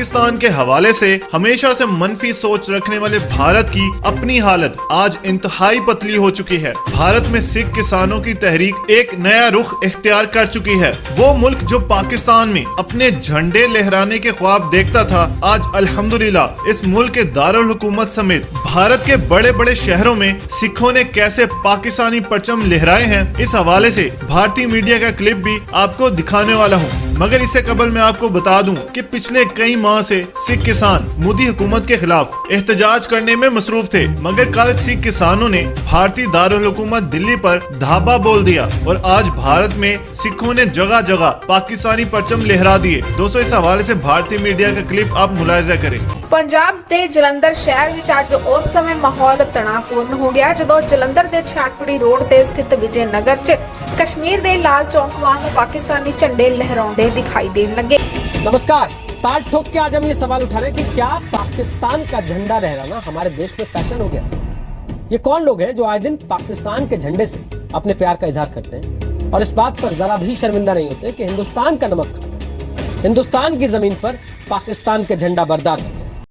पाकिस्तान के हवाले से हमेशा से मनफी सोच रखने वाले भारत की अपनी हालत आज इंतहाई पतली हो चुकी है। भारत में सिख किसानों की तहरीक एक नया रुख इख्तियार कर चुकी है। वो मुल्क जो पाकिस्तान में अपने झंडे लहराने के ख्वाब देखता था, आज अल्हम्दुलिल्लाह इस मुल्क के दारुल हुकूमत समेत भारत के बड़े बड़े शहरों में सिखों ने कैसे पाकिस्तानी परचम लहराए हैं, इस हवाले से भारतीय मीडिया का क्लिप भी आपको दिखाने वाला हूँ। मगर इससे कबल मैं आपको बता दूं कि पिछले कई माह से सिख किसान मोदी हुकूमत के खिलाफ एहतजाज करने में मसरूफ थे, मगर कल सिख किसानों ने भारतीय दारुल हुकूमत दिल्ली पर धाबा बोल दिया और आज भारत में सिखों ने जगह जगह पाकिस्तानी परचम लहरा दिए। दोस्तों, इस हवाले से भारतीय मीडिया का क्लिप आप मुलाहिजा करें। ਪੰਜਾਬ ਦੇ ਜਲੰਧਰ ਸ਼ਹਿਰ ਵਿੱਚ ਅੱਜ ਉਸ ਸਮੇਂ ਮਾਹੌਲ ਤਣਾਅਪੂਰਨ ਹੋ ਗਿਆ ਜਦੋਂ ਜਲੰਧਰ ਦੇ ਛਾਟਪੁੜੀ ਰੋਡ ਤੇ ਸਥਿਤ ਵਿਜੇ ਨਗਰ 'ਚ ਕਸ਼ਮੀਰ ਦੇ ਲਾਲ ਚੌਕ ਵਾਂਗ ਪਾਕਿस्तानी झंडे लहराते दिखाई देने लगे। नमस्कार। ताल ठोक के आज हम ये सवाल उठा रहे हैं कि क्या पाकिस्तान का झंडा लहराना हमारे देश में फैशन हो गया? ये कौन लोग हैं जो आए दिन पाकिस्तान के झंडे से अपने प्यार का इजहार करते हैं और इस बात पर जरा भी शर्मिंदा नहीं होते कि हिंदुस्तान का नमक खाकर हिंदुस्तान की जमीन पर पाकिस्तान के झंडा बरदार